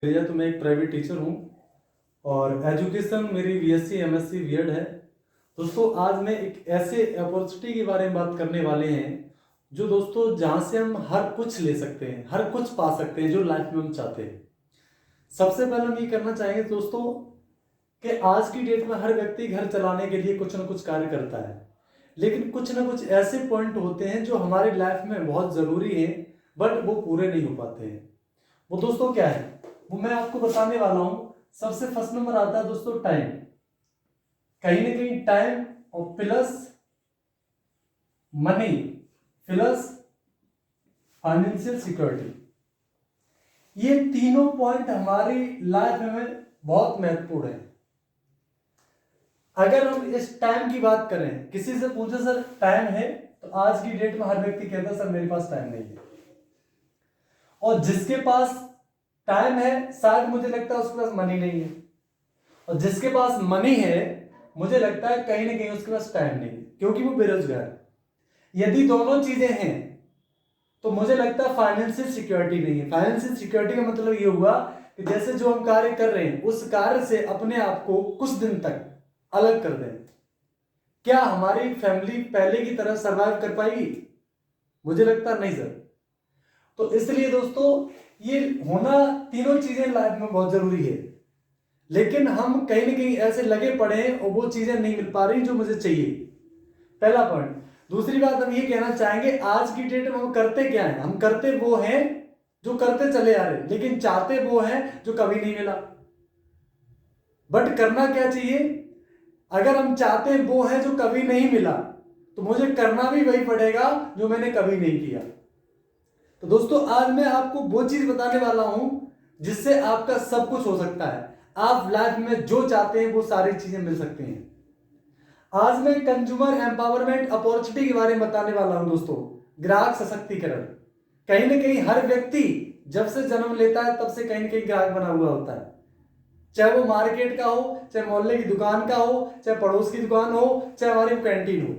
भैया तो मैं एक प्राइवेट टीचर हूँ और एजुकेशन मेरी बीएससी एमएससी बीएड है। दोस्तों आज मैं एक ऐसे अपॉर्चुनिटी के बारे में बात करने वाले हैं जो दोस्तों जहाँ से हम हर कुछ ले सकते हैं, हर कुछ पा सकते हैं जो लाइफ में हम चाहते हैं। सबसे पहले हम ये करना चाहेंगे दोस्तों कि आज की डेट में हर व्यक्ति घर चलाने के लिए कुछ ना कुछ कार्य करता है, लेकिन कुछ ना कुछ ऐसे पॉइंट होते हैं जो हमारी लाइफ में बहुत ज़रूरी हैं बट वो पूरे नहीं हो पाते हैं। वो दोस्तों क्या है वो मैं आपको बताने वाला हूं। सबसे फर्स्ट नंबर आता है दोस्तों टाइम। कहीं ना कहीं टाइम और plus money plus financial security, ये तीनों पॉइंट हमारी लाइफ में बहुत महत्वपूर्ण है। अगर हम इस टाइम की बात करें, किसी से पूछे सर टाइम है, तो आज की डेट में हर व्यक्ति कहता है सर मेरे पास टाइम नहीं है। और जिसके पास टाइम है शायद मुझे लगता है उसके पास मनी नहीं है, और जिसके पास मनी है मुझे लगता है कहीं ना कहीं उसके पास टाइम नहीं है, क्योंकि वो बेरोजगार है। यदि दोनों चीजें हैं तो मुझे लगता है फाइनेंशियल सिक्योरिटी नहीं है। फाइनेंशियल सिक्योरिटी का मतलब ये हुआ कि जैसे जो हम कार्य कर रहे हैं उस कार्य से अपने आप को कुछ दिन तक अलग कर दें। क्या हमारी फैमिली पहले की तरह सरवाइव कर पाएगी? मुझे लगता नहीं सर। तो इसलिए दोस्तों ये होना तीनों चीजें लाइफ में बहुत जरूरी है, लेकिन हम कहीं ना कहीं ऐसे लगे पड़े हैं और वो चीजें नहीं मिल पा रही जो मुझे चाहिए। पहला पॉइंट। दूसरी बात हम ये कहना चाहेंगे, आज की डेट में हम करते क्या है? हम करते वो हैं जो करते चले आ रहे, लेकिन चाहते वो हैं जो कभी नहीं मिला। बट करना क्या चाहिए? अगर हम चाहते वो हैं जो कभी नहीं मिला तो मुझे करना भी वही पड़ेगा जो मैंने कभी नहीं किया। तो दोस्तों आज मैं आपको वो चीज बताने वाला हूं जिससे आपका सब कुछ हो सकता है। आप लाइफ में जो चाहते हैं वो सारी चीजें मिल सकती हैं। आज मैं कंज्यूमर एम्पावरमेंट अपॉर्चुनिटी के बारे में बताने वाला हूं दोस्तों। ग्राहक सशक्तिकरण। कहीं ना कहीं हर व्यक्ति जब से जन्म लेता है तब से कहीं ना कहीं ग्राहक बना हुआ होता है, चाहे वो मार्केट का हो, चाहे मोहल्ले की दुकान का हो, चाहे पड़ोस की दुकान हो, चाहे हमारी कैंटीन हो।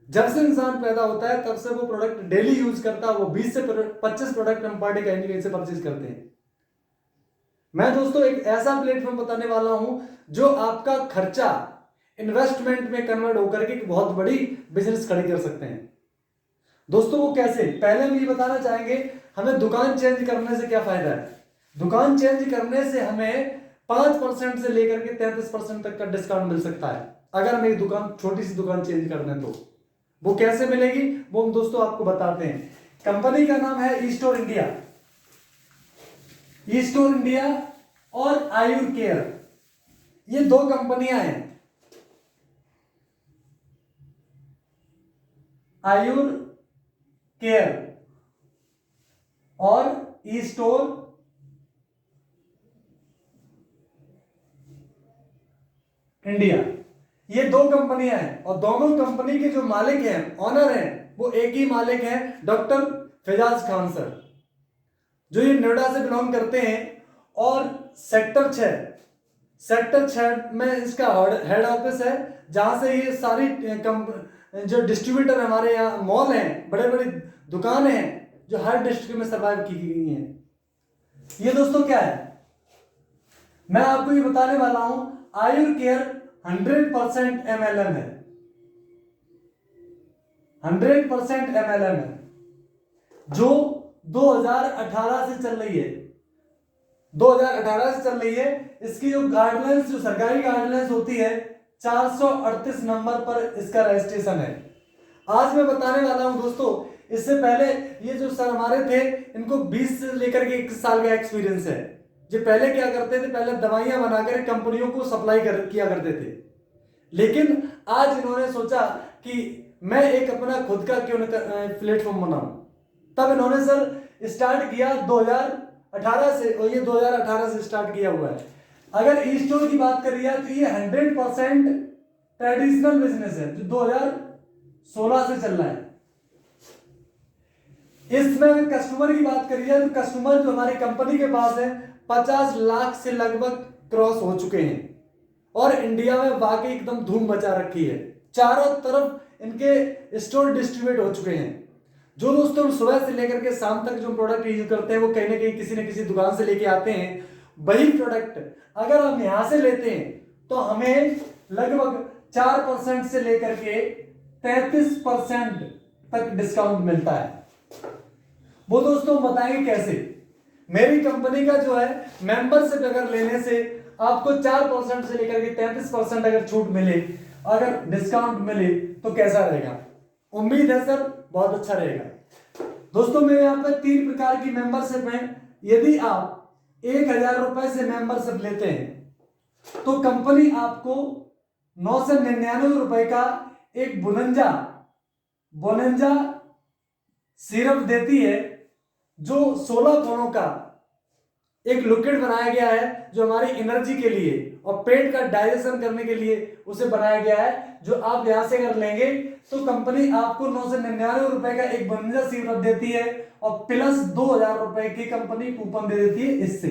जब से इंसान पैदा होता है तब से वो प्रोडक्ट डेली यूज करता है। वो 20 से 25 प्रोडक्ट हम पर डे कहीं ना कहीं से परचेज करते हैं। मैं दोस्तों एक ऐसा प्लेटफॉर्म बताने वाला हूं जो आपका खर्चा इन्वेस्टमेंट में कन्वर्ट होकर के एक बहुत बड़ी बिजनेस खड़ी कर सकते हैं। दोस्तों वो कैसे? पहले हम ये बताना चाहेंगे हमें दुकान चेंज करने से क्या फायदा है। दुकान चेंज करने से हमें 5% से लेकर के 33% तक का डिस्काउंट मिल सकता है अगर हम एक दुकान, छोटी सी दुकान चेंज कर दें तो। वो कैसे मिलेगी वो हम दोस्तों आपको बताते हैं। कंपनी का नाम है ईस्टोर इंडिया। ईस्टोर इंडिया और आयुर केयर, ये दो कंपनियां हैं। आयुर केयर और ईस्टोर इंडिया, ये दो कंपनियां हैं। और दोनों कंपनी के जो मालिक हैं, ऑनर हैं, वो एक ही मालिक हैं, डॉक्टर फिजाज खान सर, जो ये नोएडा से बिलोंग करते हैं। और सेक्टर 6 में इसका हेड ऑफिस है, जहां से ये सारी जो डिस्ट्रीब्यूटर हमारे यहाँ मॉल हैं, बड़े बड़े दुकानें हैं जो हर डिस्ट्रिक्ट में सर्वाइव की गई हैं। ये दोस्तों क्या है मैं आपको ये बताने वाला हूं। आयुर केयर 100% MLM है, 100% MLM है, जो 2018 से चल रही है। 2018 से चल रही है। इसकी जो गाइडलाइंस, जो सरकारी गाइडलाइंस होती है, 438 नंबर पर इसका रजिस्ट्रेशन है। आज मैं बताने वाला हूं दोस्तों, इससे पहले ये जो सर हमारे थे इनको 20 से लेकर के 21 साल का एक्सपीरियंस है। जो पहले क्या करते थे, पहले दवाइयां बनाकर कंपनियों को सप्लाई किया करते थे, लेकिन आज इन्होंने सोचा कि मैं एक अपना खुद का क्यों प्लेटफॉर्म बनाऊं। तब इन्होंने सर स्टार्ट किया 2018 से, और ये 2018 से स्टार्ट किया हुआ है। अगर ई स्टोर की बात करिए तो ये 100% ट्रेडिशनल बिजनेस है जो 2016 से चल रहा है। इसमें कस्टमर की बात करिए तो कस्टमर जो हमारी कंपनी के पास है 50 लाख से लगभग क्रॉस हो चुके हैं, और इंडिया में वाकई एकदम धूम मचा रखी है। चारों तरफ इनके स्टोर डिस्ट्रीब्यूट हो चुके हैं। जो दोस्तों सुबह से लेकर के शाम तक जो प्रोडक्ट यूज करते हैं वो कहीं ना कहीं किसी न किसी दुकान से लेके आते हैं, वही प्रोडक्ट अगर हम यहां से लेते हैं तो हमें लगभग 4% से लेकर के 33% तक डिस्काउंट मिलता है। वो दोस्तों बताएंगे कैसे। मेरी कंपनी का जो है मेंबरशिप अगर लेने से आपको 4% से लेकर के 33% अगर छूट मिले, अगर डिस्काउंट मिले तो कैसा रहेगा? उम्मीद है सर बहुत अच्छा रहेगा। दोस्तों मेरे यहाँ पे 3 प्रकार की मेंबरशिप है। यदि आप 1000 रुपए से मेंबरशिप लेते हैं तो कंपनी आपको 999 रुपए का एक बोनंजा सिरप देती है, जो 16 गुणों का एक लिक्विड बनाया गया है, जो हमारी एनर्जी के लिए और पेट का डाइजेशन करने के लिए उसे बनाया गया है, जो आप यहां से अगर लेंगे तो कंपनी आपको 999 रुपए का एक बोनंजा सिरप देती है और प्लस 2000 रुपए की कंपनी कूपन दे देती है। इससे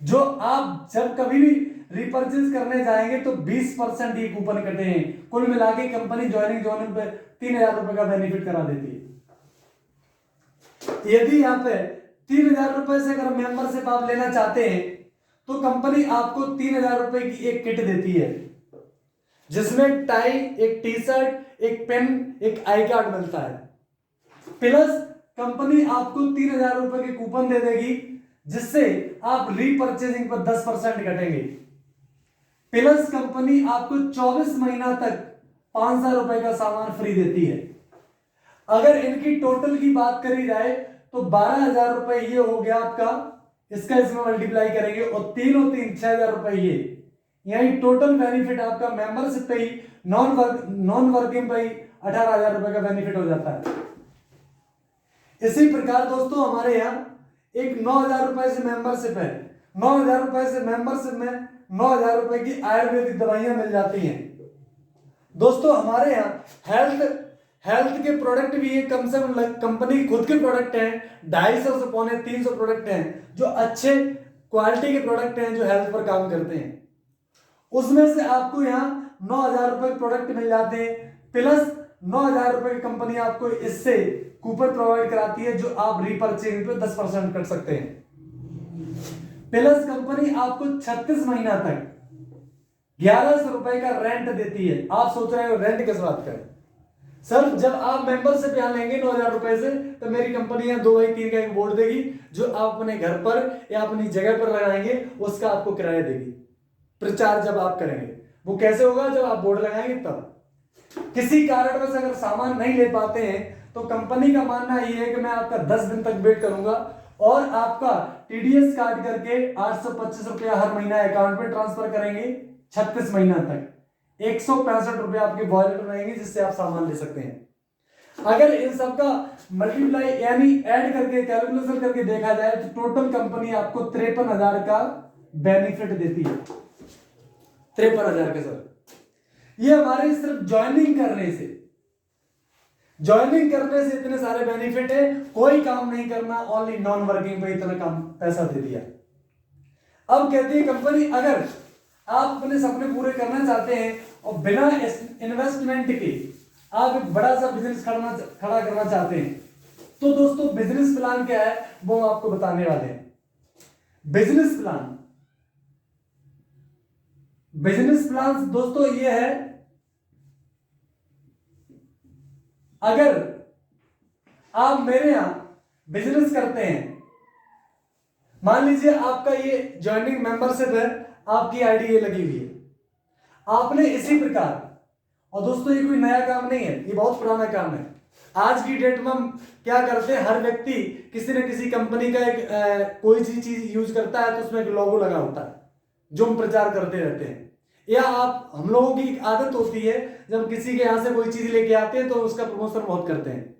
जो आप जब कभी भी रिपर्चेज करने जाएंगे तो 20% ये कूपन कटे हैं। कुल मिला के कंपनी ज्वाइनिंग पे 3000 रुपए का बेनिफिट करा देती है। यदि यहाँ पे 3000 रुपए से अगर मेंबरशिप आप लेना चाहते हैं तो कंपनी आपको 3000 रुपए की एक किट देती है, जिसमें टाई, एक टी शर्ट, एक पेन, एक आई कार्ड मिलता है। प्लस कंपनी आपको 3000 रुपए के कूपन दे देगी, जिससे आप रीपरचेजिंग पर 10% कटेंगे। प्लस कंपनी आपको 24 महीना तक 500 रुपए का सामान फ्री देती है। अगर इनकी टोटल की बात करी जाए तो 12000 रुपए ये हो गया आपका, इसका इसमें मल्टीप्लाई करेंगे और 3 6000 रुपए ये, यही टोटल बेनिफिट आपका मेंबरशिप पे ही, नॉन वर्किंग पे ही 18000 रुपए का बेनिफिट हो जाता है। इसी प्रकार दोस्तों हमारे यहाँ एक 9000 रुपए से मेंबरशिप है। 9000 रुपए से मेंबरशिप में 9000 रुपए की आयुर्वेदिक दवाइयां मिल जाती हैं। दोस्तों हमारे यहाँ हेल्थ के प्रोडक्ट भी है, कम से कम कंपनी खुद के प्रोडक्ट हैं 250 से 350 प्रोडक्ट हैं, जो अच्छे क्वालिटी के प्रोडक्ट हैं, जो हेल्थ पर काम करते हैं। उसमें से आपको यहाँ 9000 रुपए प्रोडक्ट मिल जाते हैं, प्लस 9000 रुपए की कंपनी आपको इससे कूपन प्रोवाइड कराती है, जो आप रीपर्चेजिंग पे 10% कट सकते हैं। प्लस कंपनी आपको 36 महीना तक 1100 रुपए का रेंट देती है। आप सोच रहे हो रेंट किस बात का है सर? जब आप मेंबरशिप यहाँ लेंगे 9000 रुपए से, तो मेरी कंपनी यहाँ 2x3 का एक बोर्ड देगी, जो आप अपने घर पर या अपनी जगह पर लगाएंगे, उसका आपको किराया देगी। प्रचार जब आप करेंगे वो कैसे होगा? जब आप बोर्ड लगाएंगे तब। किसी कारणवश अगर सामान नहीं ले पाते हैं तो कंपनी का मानना ये है कि मैं आपका 10 दिन तक वेट करूंगा और आपका टीडीएस काट करके 825 रुपया हर महीना अकाउंट में ट्रांसफर करेंगे 36 महीना तक। 165 रुपए आपके वॉलेट में रहेंगे, जिससे आप सामान ले सकते हैं। अगर इन सब का मल्टीप्लाई यानी ऐड करके कैलकुलेशन करके देखा जाए तो टोटल कंपनी आपको 53,000 का बेनिफिट देती है। 53,000 के सर, ये हमारे सिर्फ ज्वाइनिंग करने से इतने सारे बेनिफिट है। कोई काम नहीं करना, ओनली नॉन वर्किंग पे इतना काम पैसा दे दिया। अब कहती है कंपनी, अगर आप अपने सपने पूरे करना चाहते हैं और बिना इन्वेस्टमेंट के आप एक बड़ा सा बिजनेस खड़ा करना चाहते हैं, तो दोस्तों बिजनेस प्लान क्या है वो हम आपको बताने वाले हैं। बिजनेस प्लान दोस्तों ये है, अगर आप मेरे यहां बिजनेस करते हैं, मान लीजिए आपका ये ज्वाइनिंग मेंबरशिप है, आपकी आईडी ये लगी हुई है, आपने इसी प्रकार, और दोस्तों ये कोई नया काम नहीं है, ये बहुत पुराना काम है। आज की डेट में हम क्या करते हैं, हर व्यक्ति किसी न किसी कंपनी का एक कोई चीज यूज करता है तो उसमें एक लोगो लगा होता है, जो हम प्रचार करते रहते हैं। या हम लोगों की एक आदत होती है, जब किसी के यहां से कोई चीज लेके आते हैं तो उसका प्रमोशन बहुत करते हैं।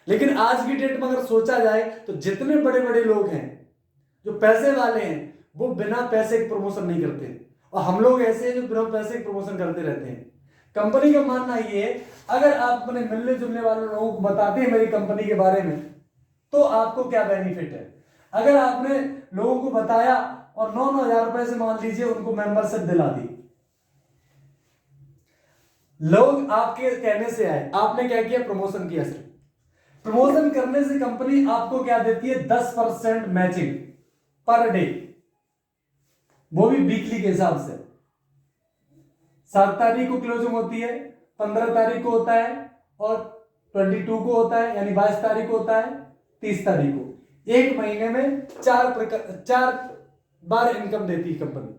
लेकिन आज की डेट में अगर सोचा जाए तो जितने बड़े बड़े लोग हैं, जो पैसे वाले हैं, वो बिना पैसे के प्रमोशन नहीं करते, और हम लोग ऐसे हैं जो बिना पैसे के प्रमोशन करते रहते हैं। कंपनी का मानना ये है, अगर आप अपने मिलने जुलने वाले लोगों को बताते हैं मेरी कंपनी के बारे में, तो आपको क्या बेनिफिट है। अगर आपने लोगों को बताया और 9,000 रुपए से मान लीजिए उनको मेंबरशिप दिला दी, लोग आपके कहने से आए, आपने क्या किया, प्रमोशन किया। सिर्फ प्रमोशन करने से कंपनी आपको क्या देती है, 10% मैचिंग। पर डे, वो भी वीकली के हिसाब से। 7 तारीख को क्लोजिंग होती है, 15 तारीख को होता है और 22 को होता है, यानी 22 तारीख को होता है, 30 तारीख को। एक महीने में 4 बार इनकम देती है कंपनी।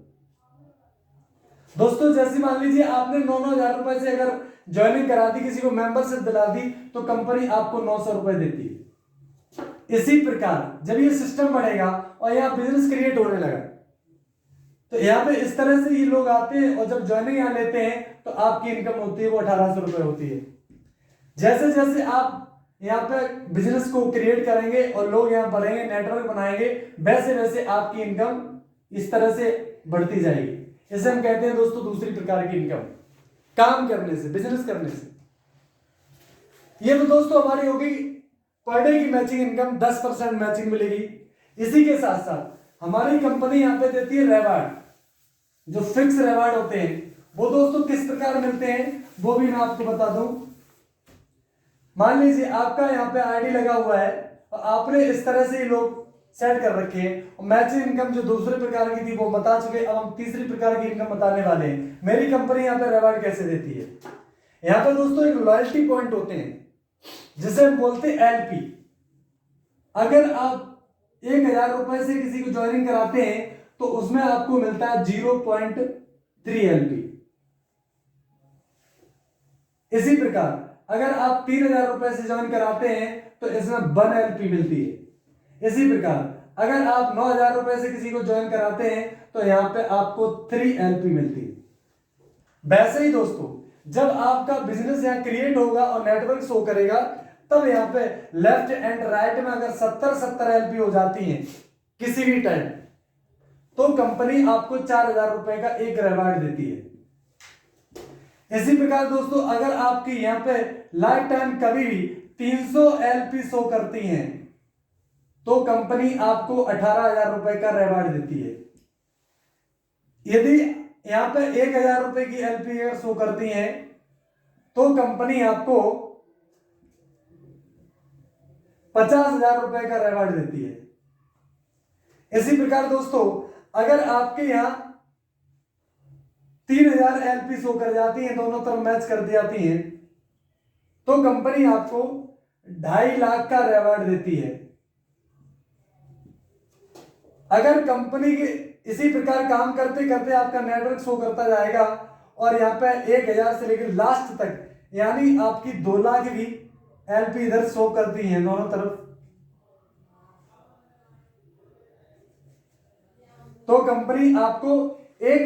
दोस्तों जैसे मान लीजिए आपने 9,000 रुपए से अगर ज्वाइनिंग करा दी, किसी को मेंबरशिप दिला दी, तो कंपनी आपको 900 रुपए देती है। इसी प्रकार जब ये सिस्टम बढ़ेगा और यहाँ बिजनेस क्रिएट होने लगा, तो यहाँ पे इस तरह से ये लोग आते हैं और जब ज्वाइनिंग यहाँ लेते हैं तो आपकी इनकम होती है वो 1800 रुपए होती है। जैसे जैसे आप यहाँ पे बिजनेस को क्रिएट करेंगे और लोग यहाँ बढ़ेंगे, नेटवर्क बनाएंगे, वैसे वैसे आपकी इनकम इस तरह से बढ़ती जाएगी। इसे हम कहते हैं दोस्तों दूसरी प्रकार की इनकम, काम करने से, बिजनेस करने से। ये तो दोस्तों हमारी होगी पर डे की मैचिंग इनकम, 10% मैचिंग मिलेगी। इसी के साथ साथ हमारी कंपनी यहाँ पे देती है रिवार्ड, जो फिक्स रिवार्ड होते हैं। वो दोस्तों किस प्रकार मिलते हैं वो भी मैं आपको बता दूं। मान लीजिए आपका यहाँ पे आईडी लगा हुआ है और आपने इस तरह से लोग सेट कर रखे हैं, और मैचिंग इनकम जो दूसरे प्रकार की थी वो बता चुके, अब हम तीसरी प्रकार की इनकम बताने वाले हैं। मेरी कंपनी यहाँ पे रिवार्ड कैसे देती है। यहाँ पे दोस्तों एक लॉयल्टी पॉइंट होते हैं जिसे हम बोलते हैं एलपी। अगर आप 1,000 रुपए से किसी को ज्वाइनिंग कराते हैं तो उसमें आपको मिलता है 0.3 एलपी। इसी प्रकार अगर आप 3,000 रुपए से ज्वाइन कराते हैं तो इसमें 1 एलपी मिलती है। इसी प्रकार अगर आप 9,000 रुपए से किसी को ज्वाइन कराते हैं तो यहां पे आपको 3 एलपी मिलती है। वैसे ही दोस्तों जब आपका बिजनेस यहां क्रिएट होगा और नेटवर्क शो करेगा, तब यहां पे लेफ्ट एंड राइट में अगर 70 एलपी हो जाती हैं किसी भी टाइम, तो कंपनी आपको 4,000 रुपए का एक रिवार्ड देती है। इसी प्रकार दोस्तों अगर आपकी यहां पे लाइफ टाइम कभी भी 300 एलपी शो करती हैं तो कंपनी आपको 18,000 रुपए का रिवार्ड देती है। यदि यहां पे 1,000 रुपए की एलपी अगर शो करती हैं तो कंपनी आपको 50,000 रुपए का रिवार्ड देती है। इसी प्रकार दोस्तों अगर आपके यहां 3,000 एलपी शो कर जाती हैं, दोनों तरफ मैच कर दी जाती हैं, तो कंपनी आपको 2.5 लाख का रिवार्ड देती है। अगर कंपनी के इसी प्रकार काम करते करते आपका नेटवर्क शो करता जाएगा और यहाँ पे 1,000 से लेकर लास्ट तक, यानी आपकी 2 लाख भी एलपी इधर शो करती है दोनों तरफ, तो कंपनी आपको एक